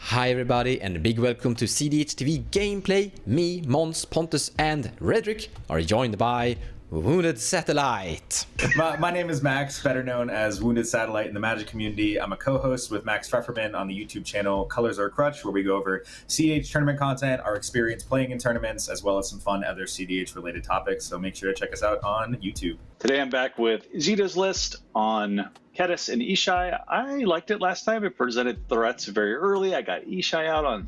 Hi everybody and a big welcome to cEDH TV gameplay. Me, Mons, Pontus and Redrick are joined by Wounded Satellite. My name is Max, better known as Wounded Satellite in the Magic community. I'm a co-host with Max Pfefferman on the YouTube channel A Crutch, where we go over cEDH tournament content, our experience playing in tournaments, as well as some fun other cEDH related topics. So make sure to check us out on YouTube. Today I'm back with Zeta's list on Kediss and Ishai. I liked it last time. It presented threats very early. I got Ishai out on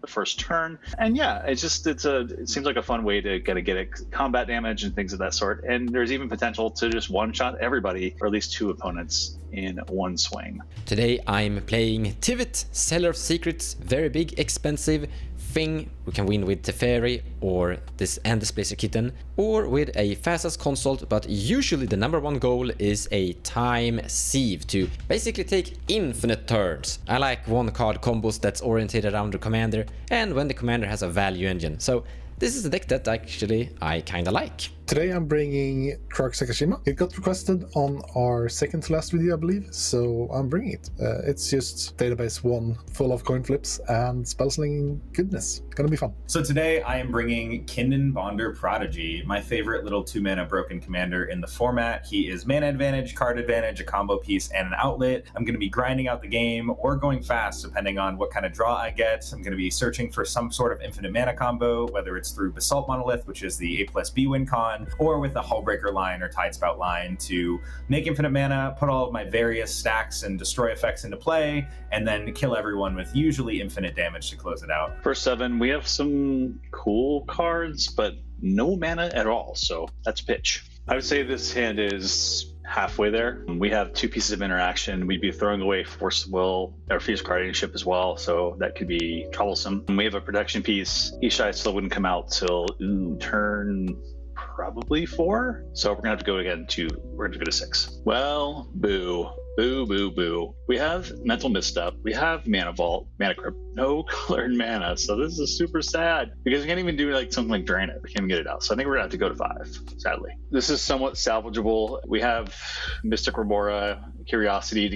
the first turn, and yeah, it seems like a fun way to get it combat damage and things of that sort. And there's even potential to just one-shot everybody, or at least two opponents, in one swing. Today I'm playing Tivit, Seller of Secrets, very big, expensive thing. We can win with Teferi or this and Displacer Kitten, or with a fastest consult, but usually the number one goal is a time sieve to basically take infinite turns. I like one card combos that's oriented around the commander and when the commander has a value engine. So this is a deck that actually I kinda like. Today I'm bringing Krark Sakashima. It got requested on our second to last video, I believe, so I'm bringing it. It's just database 1 full of coin flips and spellslinging goodness. Gonna be fun. So today I am bringing Kinnan Bonder Prodigy, my favorite little 2-mana broken commander in the format. He is mana advantage, card advantage, a combo piece, and an outlet. I'm going to be grinding out the game or going fast depending on what kind of draw I get. I'm going to be searching for some sort of infinite mana combo, whether it's through Basalt Monolith, which is the A+B win con, or with a Hullbreaker line or Tidespout line to make infinite mana, put all of my various stacks and destroy effects into play, and then kill everyone with usually infinite damage to close it out. First 7, we have some cool cards, but no mana at all, so that's pitch. I would say this hand is halfway there. We have 2 pieces of interaction. We'd be throwing away Force Will or Fierce Guardianship as well, so that could be troublesome. And we have a protection piece. Ishai still wouldn't come out till turn probably 4, so we're gonna have to go again we're gonna go to 6. Well, boo. We have Mental Misstep, we have Mana Vault, Mana Crypt, no colored mana, so this is super sad because we can't even do like something like Drain It. We can't even get it out, so I think we're gonna have to go to 5, sadly. This is somewhat salvageable. We have Mystic Remora, Curiosity to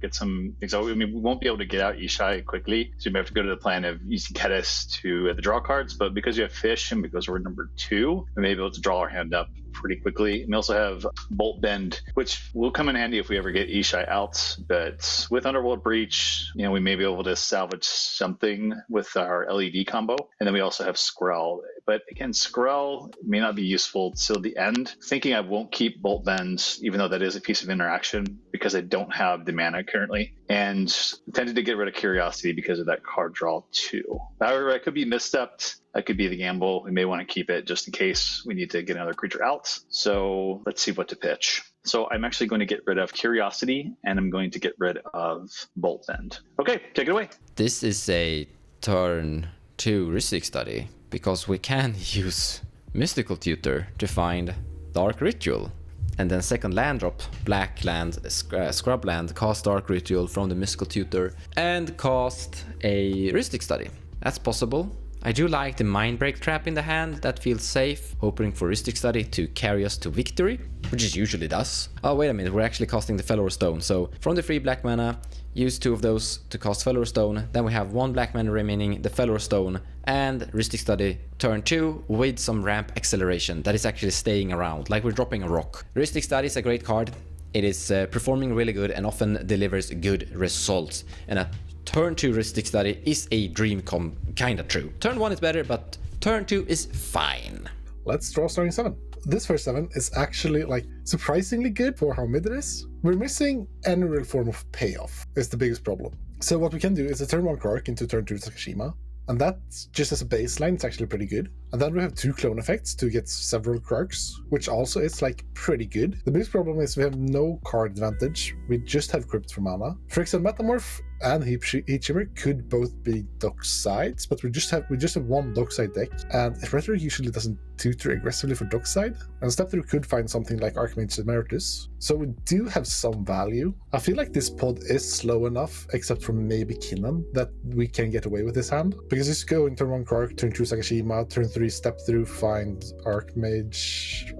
get some things out. I mean, we won't be able to get out Ishai quickly, so we may have to go to the plan of using Kediss to the draw cards, but because you have Fish and because we're number 2, we may be able to draw our hand up pretty quickly. We also have Bolt Bend, which will come in handy if we ever get Ishai out, but with Underworld Breach, we may be able to salvage something with our LED combo. And then we also have Skrell, but again, Skrell may not be useful till the end. Thinking I won't keep Bolt Bend, even though that is a piece of interaction, because I don't have the mana currently, and tended to get rid of Curiosity because of that card draw too. However, I could be misstepped. That could be the gamble. We may want to keep it just in case we need to get another creature out. So let's see what to pitch. So I'm actually going to get rid of Curiosity, and I'm going to get rid of Bolt Bend. Okay, take it away. This is a turn 2 Rhystic Study, because we can use Mystical Tutor to find Dark Ritual. And then second land drop, black land, scrub land, cast Dark Ritual from the Mystical Tutor, and cast a Rhystic Study. That's possible. I do like the Mindbreak trap in the hand, that feels safe, hoping for Rhystic Study to carry us to victory, which it usually does. Oh wait a minute, we're actually casting the Fellow's Stone, so from the 3 black mana, use 2 of those to cast Fellow's Stone, then we have 1 black mana remaining, the Fellow's Stone, and Rhystic Study turn 2 with some ramp acceleration that is actually staying around, like we're dropping a rock. Rhystic Study is a great card. It is performing really good and often delivers good results, and a turn 2 Rhystic Study is a dream come kinda true. Turn 1 is better, but turn 2 is fine. Let's draw starting 7. This first 7 is actually surprisingly good for how mid it is. We're missing any real form of payoff is the biggest problem. So what we can do is a turn 1 Krark into turn 2 Sakashima, and that's just as a baseline, it's actually pretty good. And then we have 2 clone effects to get several Krarks, which also is pretty good. The biggest problem is we have no card advantage. We just have Crypt for mana. Phyrexian Metamorph and Heat Shimmer could both be Docksides, but we just have 1 Dockside deck, and Rhetoric usually doesn't tutor aggressively for Dockside, and Step Through could find something like Archmage Emeritus, so we do have some value. I feel like this pod is slow enough, except for maybe Kinnan, that we can get away with this hand, because just go in turn 1 Krark, turn 2 Sakashima, turn 3 Step Through, find Archmage,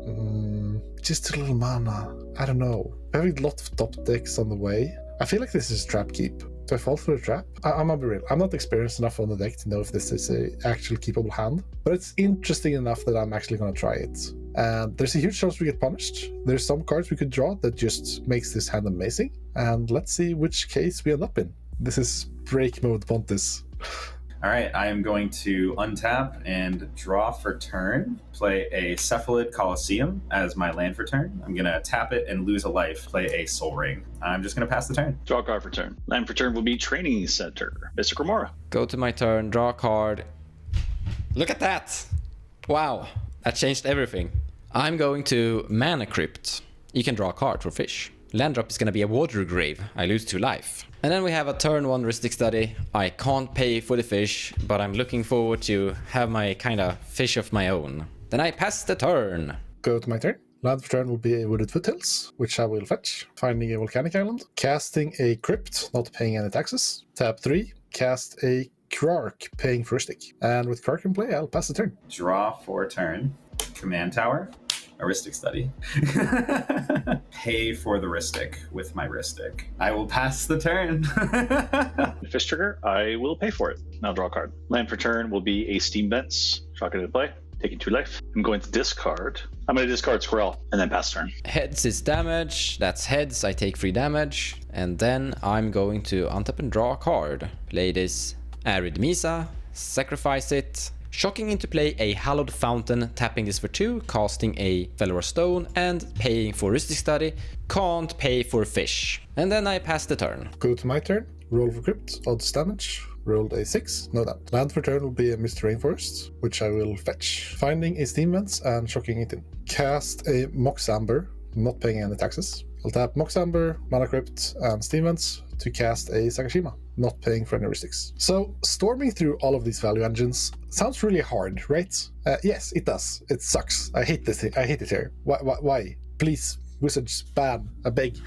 just a little mana, I don't know. We have a lot of top decks on the way. I feel like this is trap keep. Do I fall for the trap? I'm gonna be real. I'm not experienced enough on the deck to know if this is a actual keepable hand, but it's interesting enough that I'm actually gonna try it. And there's a huge chance we get punished. There's some cards we could draw that just makes this hand amazing. And let's see which case we end up in. This is break mode Pontus. All right, I am going to untap and draw for turn, play a Cephalid Coliseum as my land for turn. I'm going to tap it and lose a life, play a Soul Ring. I'm just going to pass the turn. Draw a card for turn. Land for turn will be Training Center. Mr. Grimora. Go to my turn, draw a card. Look at that! Wow, that changed everything. I'm going to Mana Crypt. You can draw a card for fish. Land drop is going to be a Water Grave. I lose 2 life. And then we have a turn 1 Ristic Study. I can't pay for the fish, but I'm looking forward to have my kind of fish of my own. Then I pass the turn. Go to my turn. Land for turn will be a Wooded Foothills, which I will fetch. Finding a Volcanic Island. Casting a Crypt, not paying any taxes. Tap 3. Cast a Krark, paying for Ristic. And with Krark in play, I'll pass the turn. Draw for turn. Command Tower. A Ristic Study. Pay for the Ristic with my Ristic. I will pass the turn. Fish trigger, I will pay for it. Now draw a card. Land for turn will be a Steam Vents. Shock it into play. Taking 2 life. I'm going to discard. I'm going to discard Squirrel and then pass turn. Heads is damage. That's heads. I take 3 damage. And then I'm going to untap and draw a card. Play this Arid Misa. Sacrifice it. Shocking into play a Hallowed Fountain, tapping this for 2, casting a Velor Stone, and paying for Ristic Study. Can't pay for fish. And then I pass the turn. Go to my turn. Roll for Crypt. Odds damage. Rolled a 6. No doubt. Land for turn will be a Mist Rainforest, which I will fetch. Finding a Steam Vents and shocking it in. Cast a Mox Amber, not paying any taxes. I'll tap Mox Amber, Mana Crypt, and Steam Vents to cast a Sakashima, not paying for any heuristics. So, storming through all of these value engines sounds really hard, right? Yes, it does. It sucks. I hate this thing. I hate it here. Why? Please, Wizards, ban. I beg.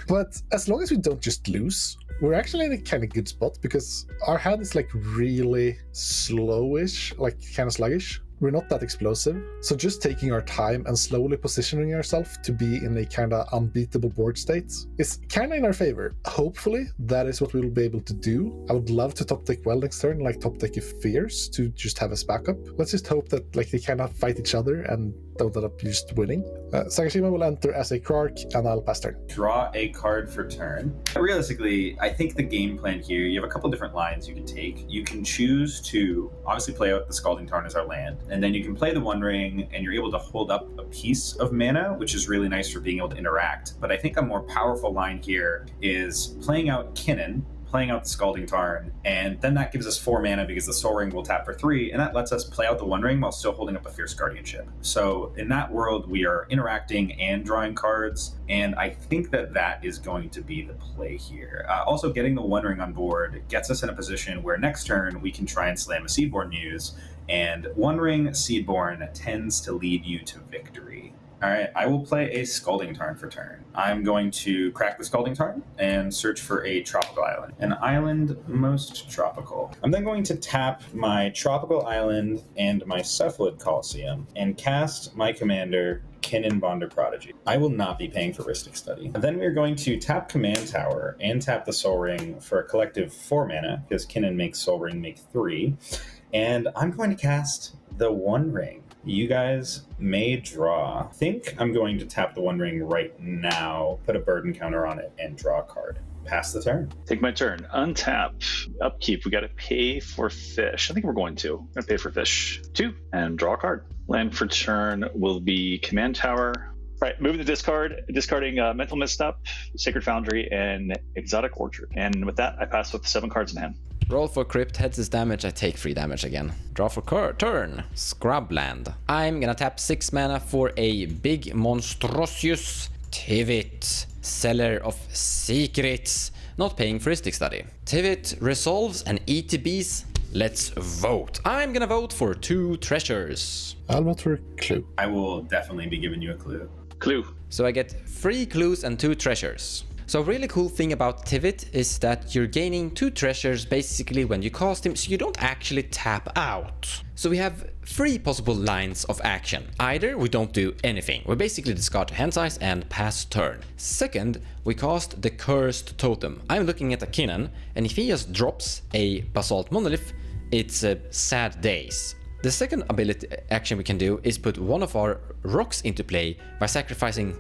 But as long as we don't just lose, we're actually in a kind of good spot because our hand is like really slowish, like kind of sluggish. We're not that explosive, so just taking our time and slowly positioning ourselves to be in a kind of unbeatable board state is kind of in our favor. Hopefully, that is what we'll be able to do. I would love to top deck well next turn, like top deck Fears to just have as backup. Let's just hope that like they cannot fight each other and don't end up just winning. Sakashima will enter as a Krark, and I'll pass turn. Draw a card for turn. Realistically, I think the game plan here, you have a couple different lines you can take. You can choose to obviously play out the Scalding Tarn as our land, and then you can play the One Ring, and you're able to hold up a piece of mana, which is really nice for being able to interact. But I think a more powerful line here is playing out Kinnan, playing out the Scalding Tarn, and then that gives us 4 mana because the Soul Ring will tap for 3, and that lets us play out the One Ring while still holding up a Fierce Guardianship. So in that world, we are interacting and drawing cards, and I think that is going to be the play here. Also, getting the One Ring on board gets us in a position where next turn we can try and slam a Seedborn Muse, and One Ring Seedborn tends to lead you to victory. All right, I will play a Scalding Tarn for turn. I'm going to crack the Scalding Tarn and search for a tropical island. An island most tropical. I'm then going to tap my tropical island and my Cephalid Coliseum and cast my commander, Kinnan Bonder Prodigy. I will not be paying for Ristic Study. Then we're going to tap Command Tower and tap the Soul Ring for a collective 4 mana, because Kinnan makes Soul Ring make 3. And I'm going to cast the One Ring. You guys may draw. I think I'm going to tap the One Ring right now, put a burden counter on it, and draw a card. Pass the turn. Take my turn. Untap. Upkeep. We got to pay for fish. I think we're going to. I'm going to pay for fish 2 and draw a card. Land for turn will be Command Tower. Right, move the discard, discarding Mental Misstep, Sacred Foundry, and Exotic Orchard. And with that, I pass with the 7 cards in hand. Roll for Crypt, heads is damage, I take 3 damage again. Draw for turn, Scrubland. I'm gonna tap 6 mana for a big monstrosious Tivit, Seller of Secrets, not paying for Ristic Study. Tivit resolves and ETBs. Let's vote. I'm gonna vote for 2 treasures. I'll vote for Clue. I will definitely be giving you a clue. Clue. So I get 3 clues and 2 treasures. So a really cool thing about Tivit is that you're gaining 2 treasures basically when you cast him, so you don't actually tap out. So we have 3 possible lines of action. Either we don't do anything, we basically discard hand size and pass turn. Second, we cast the Cursed Totem. I'm looking at a Kinnan, and if he just drops a Basalt Monolith, it's sad days. The second ability action we can do is put one of our rocks into play by sacrificing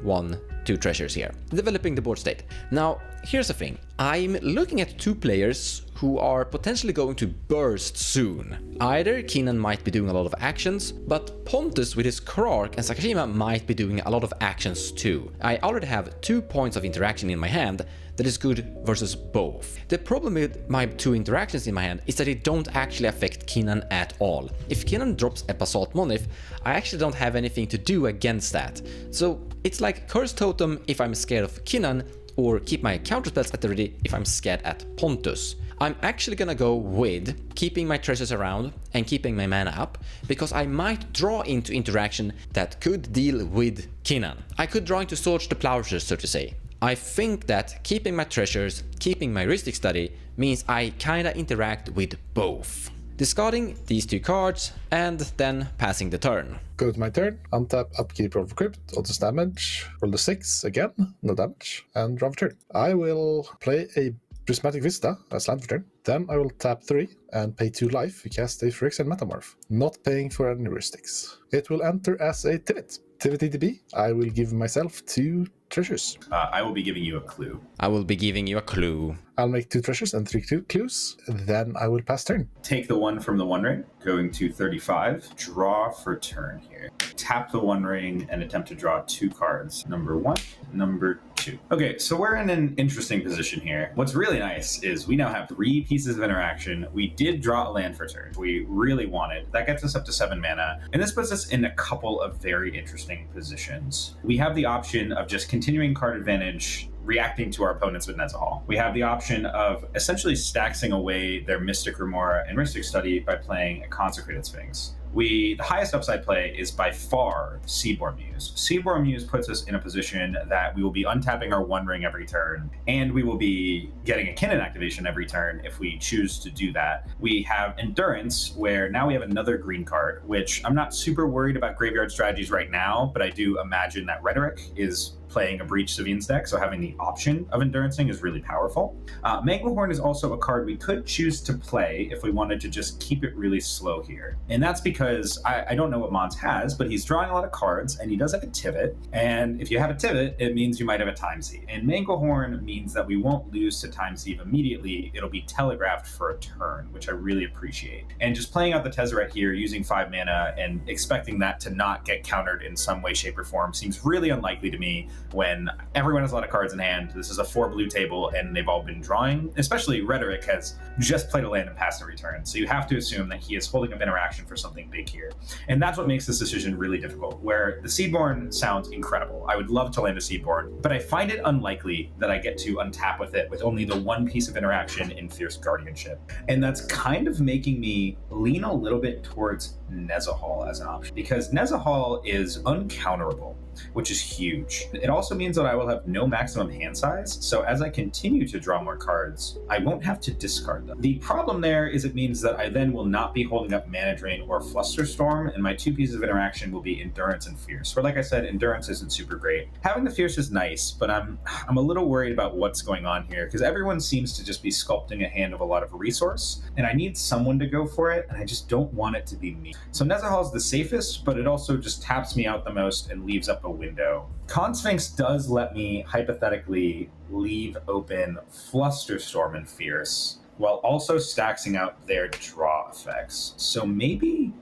2 treasures here, developing the board state. Now, here's the thing. I'm looking at 2 players who are potentially going to burst soon. Either Kinnan might be doing a lot of actions, but Pontus with his Krark and Sakashima might be doing a lot of actions too. I already have 2 points of interaction in my hand that is good versus both. The problem with my 2 interactions in my hand is that they don't actually affect Kinnan at all. If Kinnan drops a Basalt Monolith, I actually don't have anything to do against that. So it's like Cursed Totem if I'm scared of Kinnan, or keep my counterspells at the ready if I'm scared at Pontus. I'm actually gonna go with keeping my treasures around and keeping my mana up, because I might draw into interaction that could deal with Kinnan. I could draw into Swords to Plowshares, so to say. I think that keeping my treasures, keeping my Rhystic Study, means I kinda interact with both. Discarding these 2 cards and then passing the turn. Go to my turn, untap, upkeep, roll for crypt, odds damage, roll the 6 again, no damage, and draw for turn. I will play a Prismatic Vista as land for turn. Then I will tap 3 and pay 2 life to cast a Phyrexian Metamorph, not paying for any heuristics. It will enter as a Tivit. Tivit EDB, I will give myself 2 treasures. I will be giving you a clue. I will be giving you a clue. I'll make 2 treasures and 3 clues, then I will pass turn. Take the 1 from the One Ring, going to 35. Draw for turn here. Tap the One Ring and attempt to draw 2 cards. Number 1, number 2. Okay, so we're in an interesting position here. What's really nice is we now have 3 pieces of interaction. We did draw a land for turn. We really wanted. That gets us up to 7 mana, and this puts us in a couple of very interesting positions. We have the option of just continuing card advantage, reacting to our opponents with Nezahal. We have the option of essentially staxing away their Mystic Remora and Rhystic Study by playing a Consecrated Sphinx. The highest upside play is by far Seaborn Muse. Seaborn Muse puts us in a position that we will be untapping our One Ring every turn, and we will be getting a Kinnan activation every turn if we choose to do that. We have Endurance, where now we have another green card, which I'm not super worried about graveyard strategies right now, but I do imagine that Rhetoric is playing a Breach Savine's deck, so having the option of Endurancing is really powerful. Manglehorn is also a card we could choose to play if we wanted to just keep it really slow here. And that's because I don't know what Mons has, but he's drawing a lot of cards, and he does have a Tivit. And if you have a Tivit, it means you might have a Time Sieve. And Manglehorn means that we won't lose to Time Sieve immediately. It'll be telegraphed for a turn, which I really appreciate. And just playing out the Tezzeret here, using 5 mana, and expecting that to not get countered in some way, shape, or form seems really unlikely to me when everyone has a lot of cards in hand. This is a 4 blue table, and they've all been drawing. Especially Rhetoric has just played a land and passed every turn, so you have to assume that he is holding up interaction for something big here. And that's what makes this decision really difficult, where the Seedborn sounds incredible. I would love to land a Seedborn, but I find it unlikely that I get to untap with it with only the 1 piece of interaction in Fierce Guardianship. And that's kind of making me lean a little bit towards Nezahal as an option, because Nezahal is uncounterable, which is huge. It also means that I will have no maximum hand size, so as I continue to draw more cards, I won't have to discard them. The problem there is it means that I then will not be holding up Mana Drain or Flusterstorm, and my 2 pieces of interaction will be Endurance and Fierce, where, like I said, Endurance isn't super great. Having the Fierce is nice, but I'm a little worried about what's going on here, because everyone seems to just be sculpting a hand of a lot of resource, and I need someone to go for it, and I just don't want it to be me. So Nezahal is the safest, but it also just taps me out the most and leaves up a window. Consphinx does let me hypothetically leave open Flusterstorm and Fierce, while also staxing out their draw effects. So maybe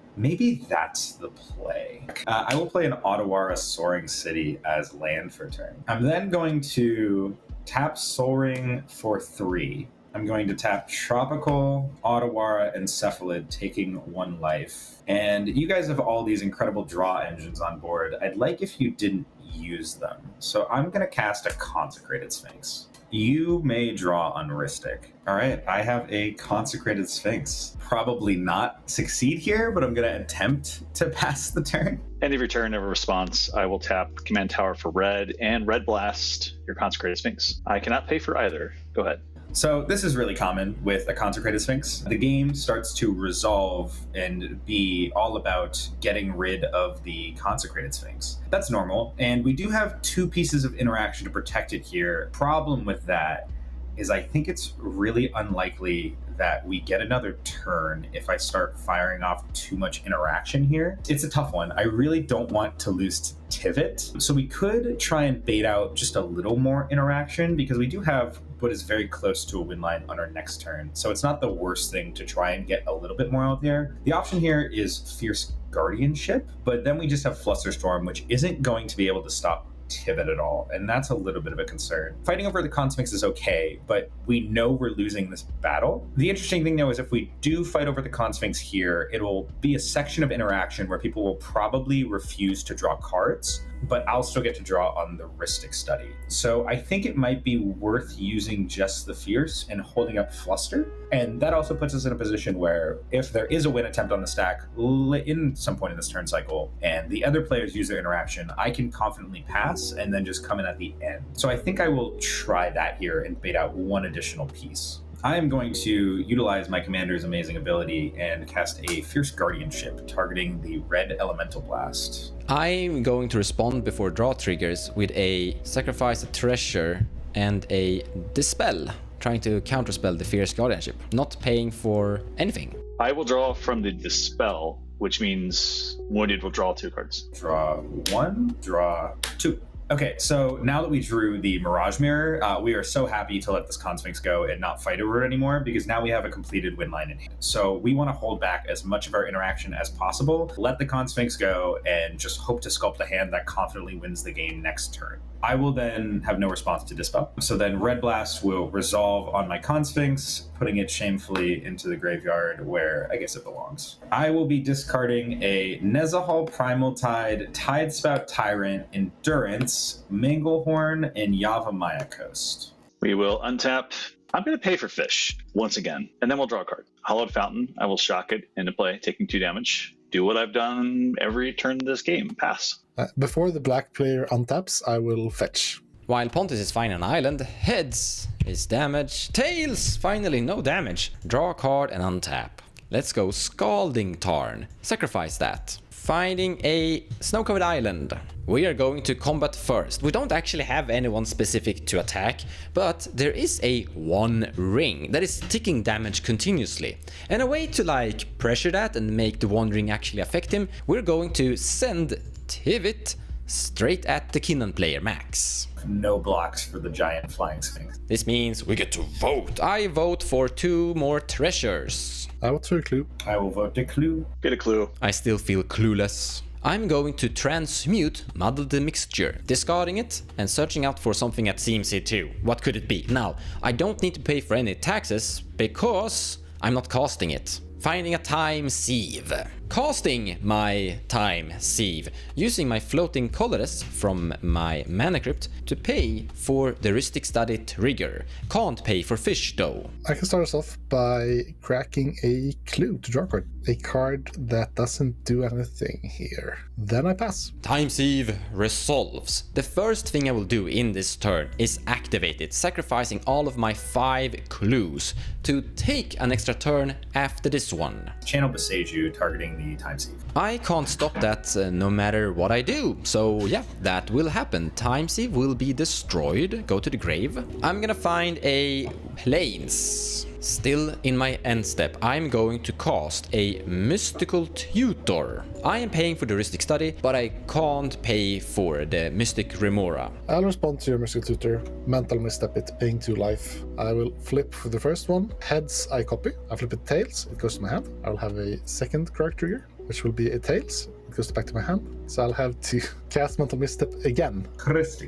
that's the play. I will play an Otawara Soaring City as land for turn. I'm then going to tap Sol Ring for 3. I'm going to tap Tropical, Otawara, and Cephalid, taking 1 life. And you guys have all these incredible draw engines on board. I'd like if you didn't use them. So I'm going to cast a Consecrated Sphinx. You may draw on Ristic. All right, I have a Consecrated Sphinx. Probably not succeed here, but I'm going to attempt to pass the turn. End of your turn, of a response, I will tap Command Tower for red and Red Blast your Consecrated Sphinx. I cannot pay for either. Go ahead. So this is really common with a Consecrated Sphinx. The game starts to resolve and be all about getting rid of the Consecrated Sphinx. That's normal, and we do have 2 pieces of interaction to protect it here. Problem with that is I think it's really unlikely that we get another turn if I start firing off too much interaction here. It's a tough one. I really don't want to lose to Tivit. So we could try and bait out just a little more interaction because we do have what is very close to a win line on our next turn. So it's not the worst thing to try and get a little bit more out there. The option here is Fierce Guardianship, but then we just have Flusterstorm, which isn't going to be able to stop Tivit at all, and that's a little bit of a concern. Fighting over the Consphinx is okay, but we know we're losing this battle. The interesting thing, though, is if we do fight over the Consphinx here, it'll be a section of interaction where people will probably refuse to draw cards, but I'll still get to draw on the Ristic Study. So I think it might be worth using just the Fierce and holding up Fluster. And that also puts us in a position where if there is a win attempt on the stack in some point in this turn cycle, and the other players use their interaction, I can confidently pass and then just come in at the end. So I think I will try that here and bait out one additional piece. I am going to utilize my commander's amazing ability and cast a Fierce Guardianship targeting the red Elemental Blast. I'm going to respond before draw triggers with a Sacrifice a Treasure and a Dispel, trying to counterspell the Fierce Guardianship, not paying for anything. I will draw from the Dispel, which means Wounded will draw 2 cards. Draw 1, draw 2. Okay, so now that we drew the Mirage Mirror, we are so happy to let this Consphinx go and not fight over it anymore, because now we have a completed win line in hand. So we want to hold back as much of our interaction as possible, let the Consphinx go, and just hope to sculpt a hand that confidently wins the game next turn. I will then have no response to Dispel. So then Red Blast will resolve on my Consphinx, putting it shamefully into the graveyard where I guess it belongs. I will be discarding a Nezahal Primal Tide, Tidespout Tyrant, Endurance, Manglehorn, and Yavimaya Coast. We will untap. I'm going to pay for Fish once again, and then we'll draw a card. Hollowed Fountain, I will shock it into play, taking 2 damage. Do what I've done every turn in this game. Pass. Before the black player untaps, I will fetch. While Pontus is fine on island, heads is damage, tails, finally no damage. Draw a card and untap. Let's go Scalding Tarn. Sacrifice that. Finding a snow-covered island. We are going to combat first. We don't actually have anyone specific to attack, but there is a 1 ring that is ticking damage continuously. And a way to pressure that and make the 1 ring actually affect him, we're going to send Tivit straight at the Kinnan player max. No blocks for the giant flying sphinx. This means we get to vote. I vote for 2 more treasures. I vote for a clue. I will vote a clue. Get a clue. I still feel clueless. I'm going to transmute Muddle the Mixture, discarding it and searching out for something at CMC2. What could it be? Now, I don't need to pay for any taxes because I'm not casting it. Finding a Time Sieve. Casting my Time Sieve, using my floating colorless from my Mana Crypt to pay for the Ristic Study trigger. Can't pay for fish though. I can start us off by cracking a clue to draw a card. A card that doesn't do anything here. Then I pass. Time Sieve resolves. The first thing I will do in this turn is activate it, sacrificing all of my 5 clues to take an extra turn after this one. Channel Beseiju targeting the Time Sieve. I can't stop that no matter what I do, so yeah, that will happen. Time Sieve will be destroyed, go to the grave. I'm gonna find a Plains. Still in my end step, I'm going to cast a Mystical Tutor. I am paying for the Ristic Study, but I can't pay for the Mystic Remora. I'll respond to your Mystical Tutor. Mental misstep it, paying 2 life. I will flip for the first one. Heads, I copy. I flip it tails, it goes to my hand. I'll have a second Krark trigger, which will be a tails. It goes back to my hand. So I'll have to cast Mental Misstep again.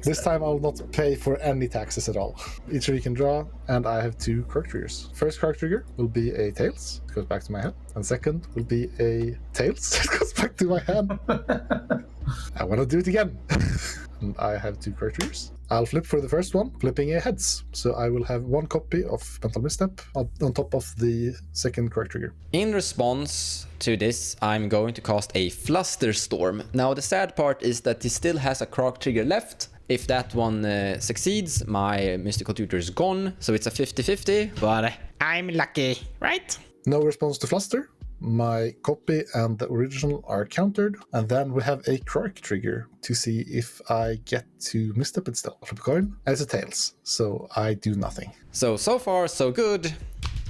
This time I will not pay for any taxes at all. Each of you can draw, and I have 2 Krark triggers. First Krark trigger will be a tails. It goes back to my hand. And second will be a tails. It goes back to my hand. I want to do it again. And I have 2 Krark triggers. I'll flip for the first one, flipping a heads. So I will have 1 copy of Mental Misstep on top of the second Krark trigger. In response to this, I'm going to cast a Flusterstorm. Now the sad part is that he still has a Krark trigger left. If that one succeeds, my Mystical Tutor is gone, so it's a 50-50, but I'm lucky, right? No response to Fluster. My copy and the original are countered, and then we have a Krark trigger to see if I get to misstep it still. Flip a coin, as a tails, so I do nothing. So far, so good.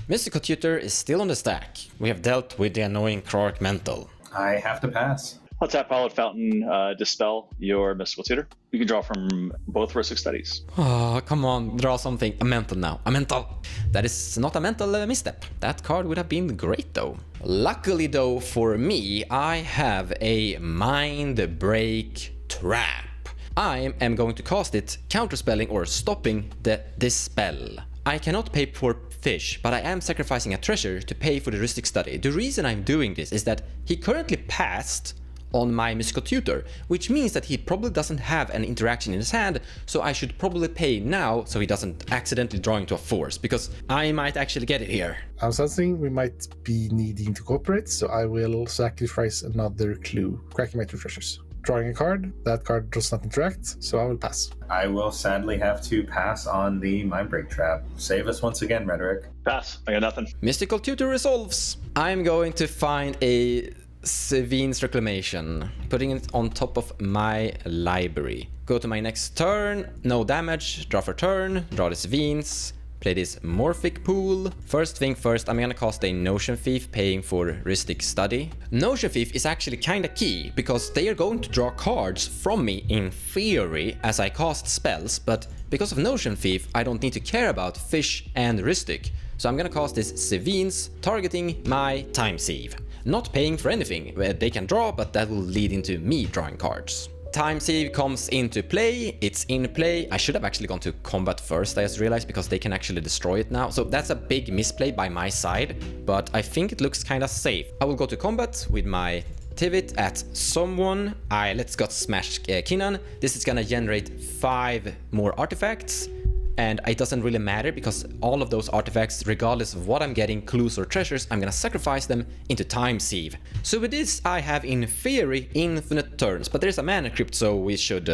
Mystical Tutor is still on the stack. We have dealt with the annoying Krark Mental. I have to pass. I'll tap Pilot Fountain, dispel your Mystical Tutor. You can draw from both Ristic Studies. Oh, come on, draw something. A mental now. A mental. That is not a mental misstep. That card would have been great though. Luckily though for me, I have a Mind Break Trap. I am going to cast it, counterspelling or stopping this spell. I cannot pay for fish, but I am sacrificing a treasure to pay for the Ristic Study. The reason I'm doing this is that he currently passed on my Mystical Tutor, which means that he probably doesn't have an interaction in his hand, so I should probably pay now so he doesn't accidentally draw into a force, because I might actually get it here. I'm sensing we might be needing to cooperate, so I will sacrifice another clue, cracking my 2 treasures. Drawing a card, that card does not interact, so I will pass. I will sadly have to pass on the Mind Break Trap. Save us once again, Rhetoric. Pass. I got nothing. Mystical Tutor resolves. I'm going to find a Sevin's Reclamation, putting it on top of my library. Go to my next turn, no damage, draw for turn, draw the Sevin's, play this Morphic Pool. First thing first, I'm gonna cast a Notion Thief, paying for Ristic Study. Notion Thief is actually kinda key, because they are going to draw cards from me in theory as I cast spells, but because of Notion Thief, I don't need to care about Fish and Ristic. So I'm gonna cast this Sevin's, targeting my Time Sieve. Not paying for anything, they can draw, but that will lead into me drawing cards. Time Sieve comes into play, it's in play. I should have actually gone to combat first, I just realized, because they can actually destroy it now. So that's a big misplay by my side, but I think it looks kinda safe. I will go to combat with my Tivit at someone. Let's go smash Kinnan. This is gonna generate 5 more artifacts. And it doesn't really matter, because all of those artifacts, regardless of what I'm getting, clues or treasures, I'm gonna sacrifice them into Time Sieve. So with this, I have in theory infinite turns, but there's a mana crypt, so we should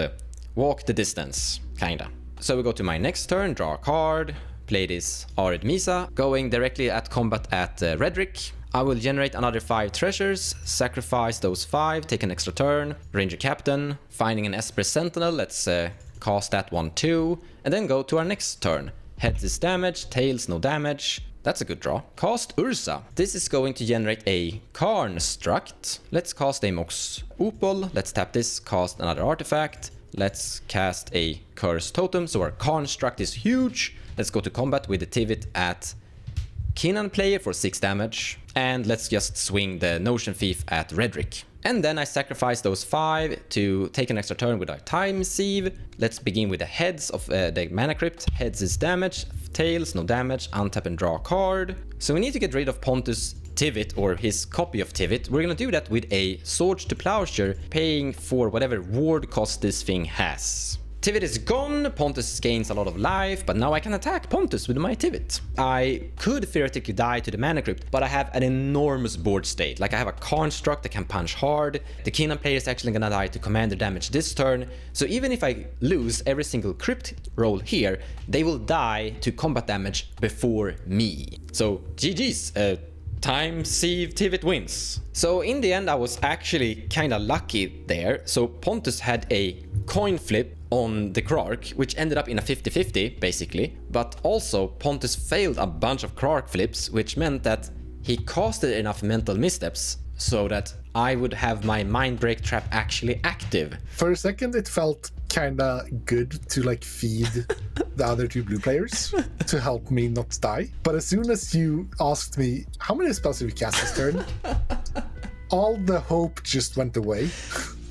walk the distance, kinda. So we go to my next turn, draw a card, play this Arid Misa, going directly at combat at Redrick. I will generate another 5 treasures, sacrifice those 5, take an extra turn, Ranger Captain, finding an Esper Sentinel, let's cast that one too, and then go to our next turn. Heads is damage, tails no damage. That's a good draw. Cast Ursa. This is going to generate a Karnstruct. Let's cast a Mox Opal. Let's tap this, cast another artifact. Let's cast a Curse Totem, so our Karnstruct is huge. Let's go to combat with the Tivit at Kinnan player for 6 damage. And let's just swing the Notion Thief at Redrick. And then I sacrifice those 5 to take an extra turn with our Time Sieve. Let's begin with the heads of the Mana Crypt. Heads is damage, tails no damage, untap and draw a card. So we need to get rid of Pontus Tivit, or his copy of Tivit. We're gonna do that with a Swords to Plowshare, paying for whatever ward cost this thing has. Tivit is gone, Pontus gains a lot of life, but now I can attack Pontus with my Tivit. I could theoretically die to the Mana Crypt, but I have an enormous board state. Like, I have a Construct that can punch hard, the Kinnan player is actually gonna die to commander damage this turn, so even if I lose every single Crypt roll here, they will die to combat damage before me. So GG's, Time Sieve Tivit wins. So in the end I was actually kinda lucky there. So Pontus had a coin flip on the Krark, which ended up in a 50-50 basically, but also Pontus failed a bunch of Krark flips, which meant that he casted enough mental missteps so that I would have my Mind Break Trap actually active. For a second, it felt kinda good to like feed the other 2 blue players to help me not die. But as soon as you asked me, how many spells have you cast this turn? All the hope just went away.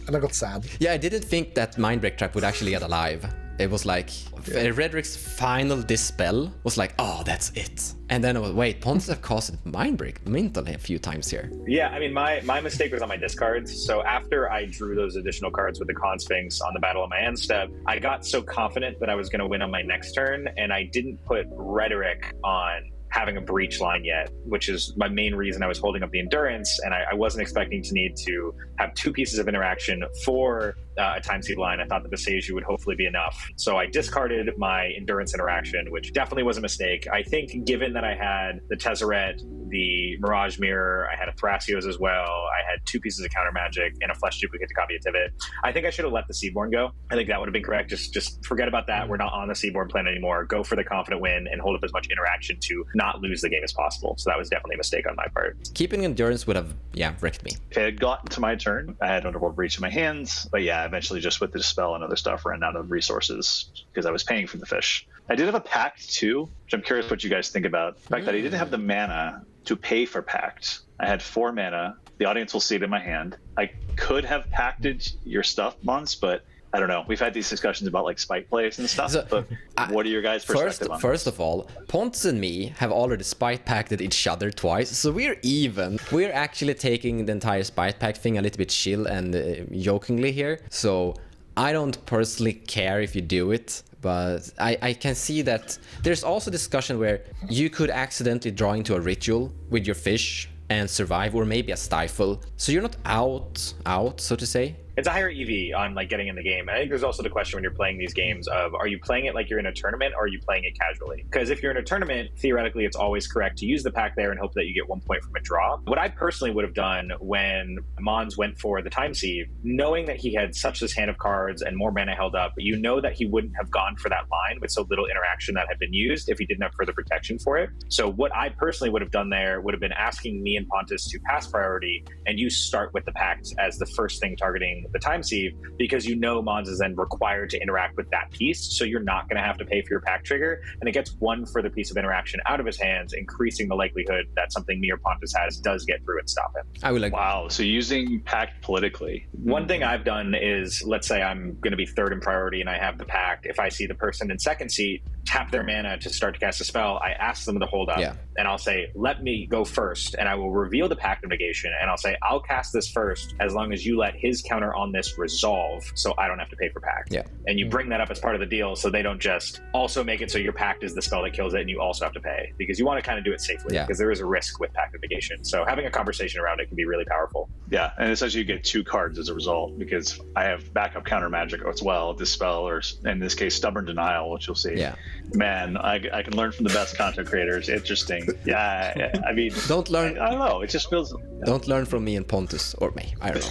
And I got sad. Yeah, I didn't think that Mind Break Trap would actually get alive. It was like Redrick's final dispel was like, oh, that's it. And then it was, wait, Pontus have costed Mindbreak mentally a few times here. Yeah, I mean, my mistake was on my discards. So after I drew those additional cards with the Con Sphinx on the Battle of my End step, I got so confident that I was going to win on my next turn, and I didn't put Rhetoric on having a breach line yet, which is my main reason I was holding up the endurance, and I wasn't expecting to need to have 2 pieces of interaction for a time seed line. I thought that the Seiju would hopefully be enough. So I discarded my endurance interaction, which definitely was a mistake. I think given that I had the Tezzeret, the Mirage Mirror, I had a Thrasios as well, I had 2 pieces of counter magic and a flesh duplicate to copy a Tivit. I think I should have let the Seaborn go. I think that would have been correct. Just forget about that. We're not on the Seaborn plan anymore. Go for the confident win and hold up as much interaction to not lose the game as possible. So that was definitely a mistake on my part. Keeping endurance would have, wrecked me. If it had gotten to my turn, I had Underworld Breach in my hands, but eventually just with the Dispel and other stuff ran out of resources because I was paying for the fish. I did have a Pact too, which I'm curious what you guys think about. The fact that I didn't have the mana to pay for Pact. I had 4 mana. The audience will see it in my hand. I could have pacted your stuff, Mons, but I don't know. We've had these discussions about like spike plays and stuff, but what are your guys' perspective on First of all, Pontus and me have already spite packed each other twice, so we're even. We're actually taking the entire spite pack thing a little bit chill and jokingly here, so I don't personally care if you do it. But I can see that there's also discussion where you could accidentally draw into a ritual with your fish and survive, or maybe a stifle, so you're not out so to say. It's a higher EV on like getting in the game. And I think there's also the question when you're playing these games of, are you playing it like you're in a tournament or are you playing it casually? Because if you're in a tournament, theoretically, it's always correct to use the pack there and hope that you get 1 point from a draw. What I personally would have done when Mons went for the Time Sieve, knowing that he had such this hand of cards and more mana held up, you know that he wouldn't have gone for that line with so little interaction that had been used if he didn't have further protection for it. So what I personally would have done there would have been asking me and Pontus to pass priority, and you start with the pact as the first thing targeting the Time Sieve, because you know Mons is then required to interact with that piece, so you're not going to have to pay for your pact trigger, and it gets 1 further piece of interaction out of his hands, increasing the likelihood that something me or Pontus has does get through and stop him. I would like. Wow, so using pact politically. One thing I've done is, let's say I'm going to be 3rd in priority and I have the pact. If I see the person in 2nd seat tap their mana to start to cast a spell, I ask them to hold up, and I'll say, let me go first, and I will reveal the pact of negation, and I'll say, I'll cast this first as long as you let his counter on this resolve, so I don't have to pay for pact. And you bring that up as part of the deal, so they don't just also make it so your pact is the spell that kills it and you also have to pay, because you want to kind of do it safely, because there is a risk with pact of negation. So having a conversation around it can be really powerful. Yeah, and essentially you get 2 cards as a result, because I have backup counter magic as well, Dispel, or in this case Stubborn Denial, which you'll see. Man, I can learn from the best content creators. Interesting. I mean, don't learn. I don't know. It just feels. Don't learn from me and Pontus, or me. I don't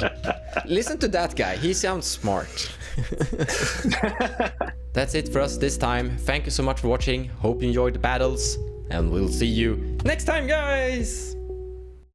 know. Listen to that guy. He sounds smart. That's it for us this time. Thank you so much for watching. Hope you enjoyed the battles, and we'll see you next time, guys.